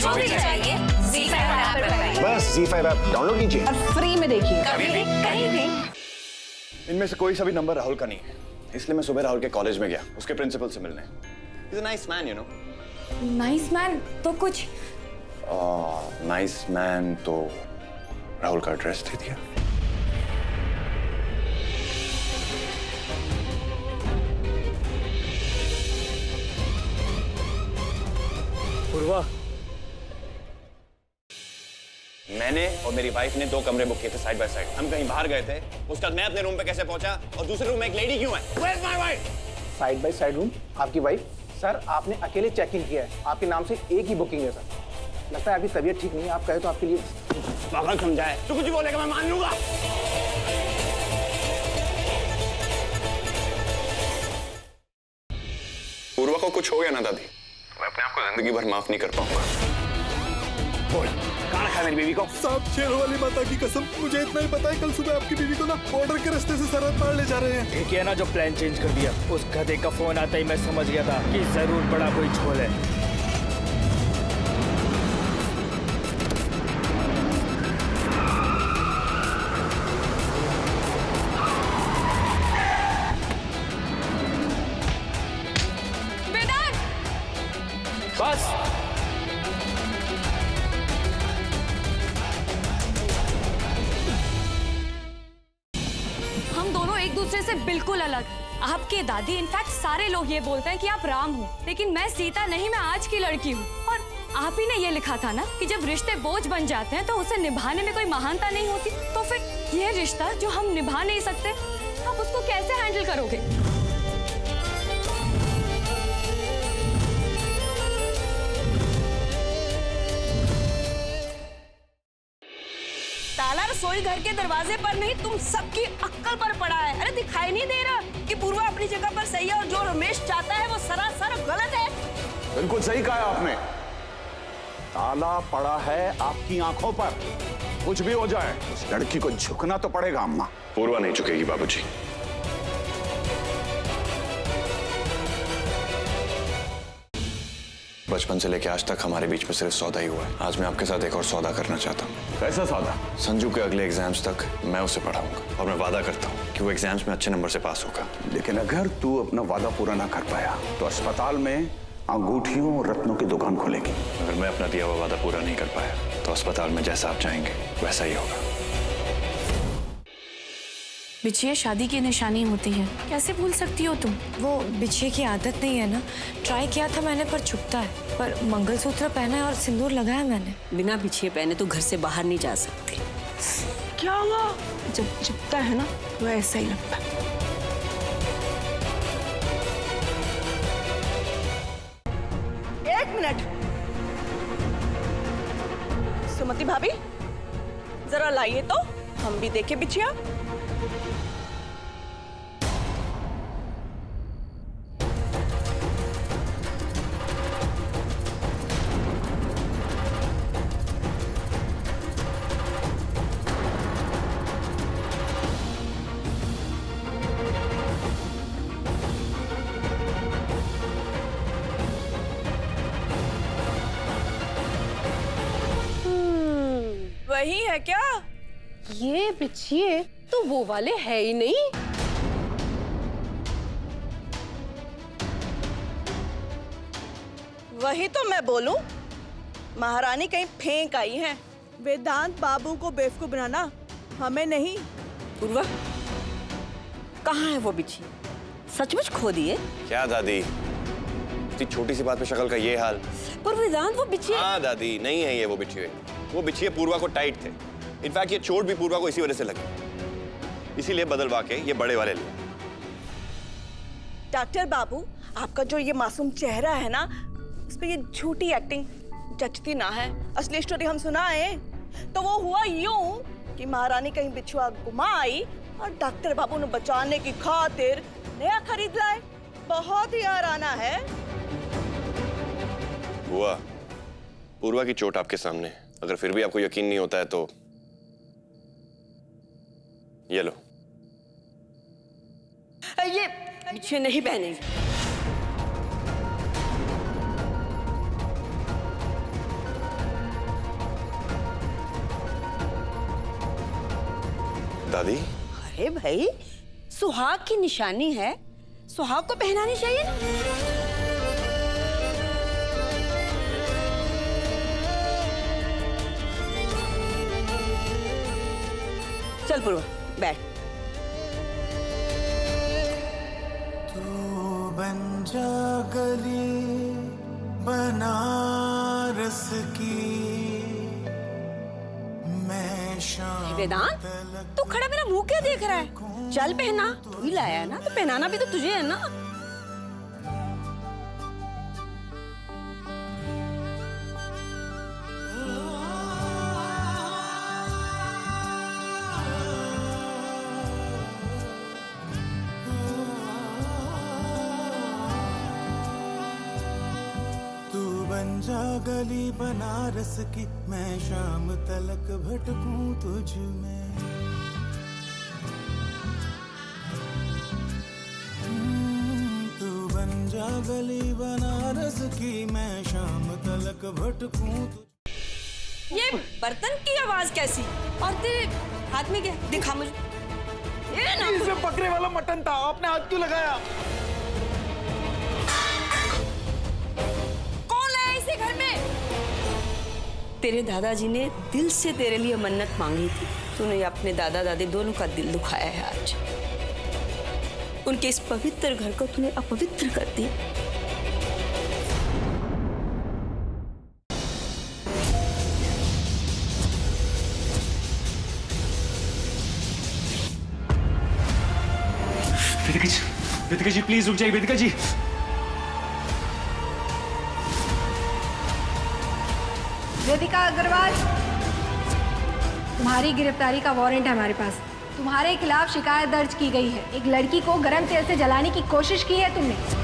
जो भी चाहिए ZEE5 ऐप पर पाइए। बस ZEE5 ऐप डाउनलोड कीजिए और फ्री में देखिए, कभी भी कहीं भी। इनमें से कोई सा भी नंबर राहुल का नहीं है, इसलिए मैं सुबह राहुल के कॉलेज में गया उसके प्रिंसिपल से मिलने। He's a nice man, you know. Nice man तो कुछ नाइस मैन तो राहुल का एड्रेस दे दिया। पूर्वा, मैंने और मेरी वाइफ ने 2 कमरे बुक किए थे साइड बाय साइड। हम कहीं बाहर गए थे, उसके बाद मैं अपने रूम पे कैसे पहुंचा और दूसरे रूम में एक लेडी क्यों है? Where's my wife? Side by side room आपकी वाइफ? सर आपने अकेले चेक इन किया है, आपके नाम से एक ही बुकिंग है सर। लगता है आपकी तबीयत ठीक नहीं है, आप कहे तो आपके लिए पागल समझाए तो कुछ बोलेगा मैं मान लूंगा। पूर्वा को कुछ हो गया ना दादी, मैं अपने आप को जिंदगी भर माफ नहीं कर पाऊंगा। बोल, कहाँ रखा है मेरी बीवी को? साहब शेरों वाली माता की कसम, मुझे इतना ही पता है कल सुबह आपकी बीवी को ना बॉर्डर के रास्ते से सरहद पार ले जा रहे हैं। एक है ना जो प्लान चेंज कर दिया, उस गधे का फोन आता ही मैं समझ गया था कि जरूर बड़ा कोई झोल है। बस हम दोनों एक दूसरे से बिल्कुल अलग। आपके दादी इनफैक्ट सारे लोग ये बोलते हैं कि आप राम हो, लेकिन मैं सीता नहीं, मैं आज की लड़की हूँ। और आप ही ने ये लिखा था ना कि जब रिश्ते बोझ बन जाते हैं तो उसे निभाने में कोई महानता नहीं होती। तो फिर ये रिश्ता जो हम निभा नहीं सकते, आप उसको कैसे हैंडल करोगे? ताला रसोई घर के दरवाजे पर नहीं, तुम सबकी अक्ल पर पड़ा है। अरे दिखाई नहीं दे रहा कि पूर्वा अपनी जगह पर सही है और जो रमेश चाहता है वो सरासर गलत है। बिल्कुल सही कहा आपने। ताला पड़ा है आपकी आंखों पर। कुछ भी हो जाए उस लड़की को झुकना तो पड़ेगा अम्मा। पूर्वा नहीं झुकेगी बाबूजी। बचपन से लेके आज तक हमारे बीच में सिर्फ सौदा ही हुआ है। आज मैं आपके साथ एक और सौदा करना चाहता हूँ। कैसा सौदा? संजू के अगले एग्जाम्स तक मैं उसे पढ़ाऊंगा और मैं वादा करता हूँ कि वो एग्जाम्स में अच्छे नंबर से पास होगा। लेकिन अगर तू अपना वादा पूरा ना कर पाया तो अस्पताल में अंगूठियों और रत्नों की दुकान खोलेगी। अगर मैं अपना दिया हुआ वादा पूरा नहीं कर पाया तो अस्पताल में जैसा आप चाहेंगे वैसा ही होगा। बिछिया शादी की निशानी होती है, कैसे भूल सकती हो तुम? वो बिछिए की आदत नहीं है ना। ट्राई किया था मैंने पर चुभता है। पर मंगलसूत्र पहना है और सिंदूर लगाया मैंने। बिना बिछिए पहने तो घर से बाहर नहीं जा सकती। क्या हुआ? जब चुपता है ना वो ऐसा ही लगता है। एक मिनट, सुमति भाभी जरा लाइए तो हम भी देखें बिछिया। वही है क्या? ये बिछिए तो वो वाले है ही नहीं। वही तो मैं बोलूं, महारानी कहीं फेंक आई है। वेदांत बाबू को बेवकूफ बनाना हमें नहीं। पूर्वा, कहाँ है वो बिछी? सचमुच खो दिए? क्या दादी, इतनी छोटी सी बात पे शक्ल का ये हाल। पर वेदांत वो बिछी। हाँ दादी, नहीं है ये वो बिछिए। वो बिछिए पूर्वा को टाइट थे। इनफैक्ट ये चोट भी पूर्वा को इसी वजह से लगी, इसीलिए बदलवा के ये बड़े वाले लिए। डॉक्टर बाबू, आपका जो ये मासूम चेहरा है ना, उस पे ये झूठी एक्टिंग जचती ना है। असली स्टोरी हम सुनाए तो वो हुआ यूं कि महारानी कहीं बिछुआ गुमा आई और डॉक्टर बाबू ने बचाने की खातिर नया खरीद लाए। बहुत ही आराना है। हुआ पूर्वा की चोट आपके सामने, अगर फिर भी आपको यकीन नहीं होता है तो ये लो। ये बिछुए नहीं पहनेंगे। दादी अरे भाई, सुहाग की निशानी है, सुहाग को पहनानी चाहिए ना। चल पूर्वा, बैठ। बन जा गली बनारस की, मैं शाम। वेदांत, तू खड़ा मेरा मुंह क्या देख रहा है? चल पहना, तू ही लाया है ना, तो पहनाना भी तो तुझे है ना। बन जा गली बनारस की, मैं शाम तलक भटकूं तुझ में। तू बन जा गली बनारस की, मैं शाम तलक भटकूं तुझ। ये बर्तन की आवाज कैसी? और तेरे हाथ में क्या? दिखा मुझे। ये ना इसमें पकड़े वाला मटन था, आपने हाथ क्यों लगाया? घर में तेरे दादाजी ने दिल से तेरे लिए मन्नत मांगी थी। तूने अपने दादा दादी दोनों का दिल दुखाया है आज। उनके इस पवित्र घर को तूने अपवित्र कर दिया। वेदिका जी प्लीज रुक जाइए। वेदिका जी, वेदिका अग्रवाल, तुम्हारी गिरफ्तारी का वारंट है हमारे पास। तुम्हारे खिलाफ शिकायत दर्ज की गई है। एक लड़की को गरम तेल से जलाने की कोशिश की है तुमने।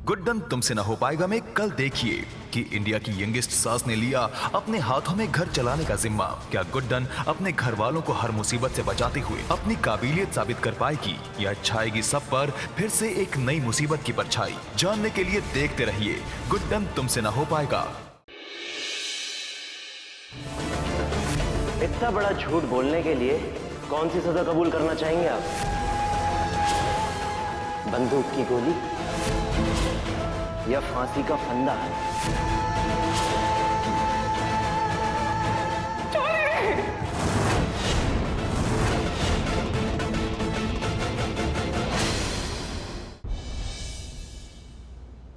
गुड्डन तुमसे न हो पाएगा में कल देखिए कि इंडिया की यंगेस्ट सास ने लिया अपने हाथों में घर चलाने का जिम्मा। क्या गुड्डन अपने घर वालों को हर मुसीबत से बचाते हुए अपनी काबिलियत साबित कर पाएगी या छाएगी सब पर फिर से एक नई मुसीबत की परछाई? जानने के लिए देखते रहिए गुड्डन तुमसे न हो पाएगा। इतना बड़ा झूठ बोलने के लिए कौन सी सजा कबूल करना चाहेंगे आप? बंदूक की गोली या फांसी का फंदा?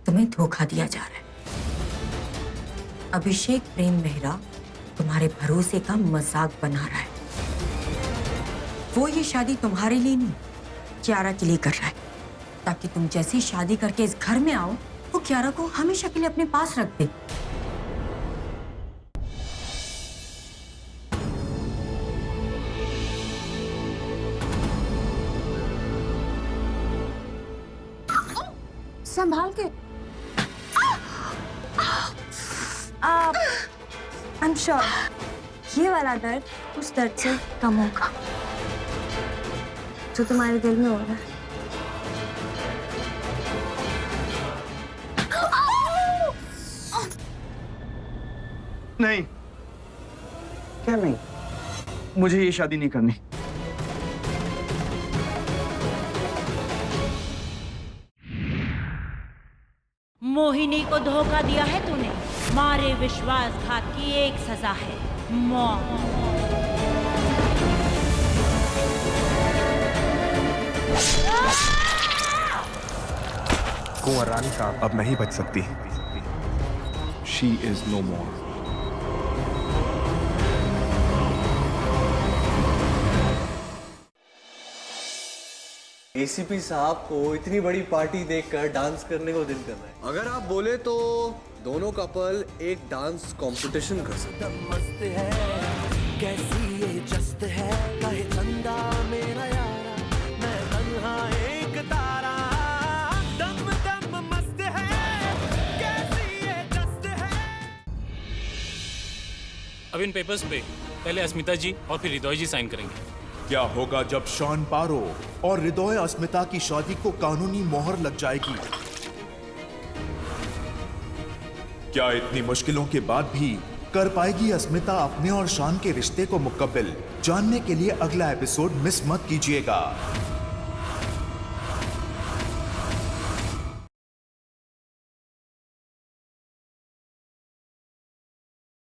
तुम्हें धोखा दिया जा रहा है। अभिषेक प्रेम मेहरा तुम्हारे भरोसे का मजाक बना रहा है। वो ये शादी तुम्हारे लिए नहीं, कियारा के लिए कर रहा है, ताकि तुम जैसी शादी करके इस घर में आओ वो कियारा को हमेशा के लिए अपने पास रख दे। संभाल के। आई एम श्योर ये वाला दर्द उस दर्द से कम होगा जो तुम्हारे दिल में हो रहा है। नहीं, क्या नहीं? मुझे ये शादी नहीं करनी। मोहिनी को धोखा दिया है तूने। मारे विश्वासघात की एक सजा है, मौत। कुंवर रानी साहब अब नहीं बच सकती। She is no more. ACP साहब को इतनी बड़ी पार्टी देखकर डांस करने को दिल कर रहा है। अगर आप बोले तो दोनों कपल एक डांस कंपटीशन कर सकते हैं। मस्त है कैसी ये जस्त है, कहे चंदा मेरा यारा, मैं तन्हा एक तारा। दम दम मस्त है कैसी ये जस्त है। अब इन पेपर्स पे पहले अस्मिता जी और फिर हृदय जी साइन करेंगे। क्या होगा जब शॉन पारो और हृदय अस्मिता की शादी को कानूनी मोहर लग जाएगी? क्या इतनी मुश्किलों के बाद भी कर पाएगी अस्मिता अपने और शॉन के रिश्ते को मुकम्मल? जानने के लिए अगला एपिसोड मिस मत कीजिएगा।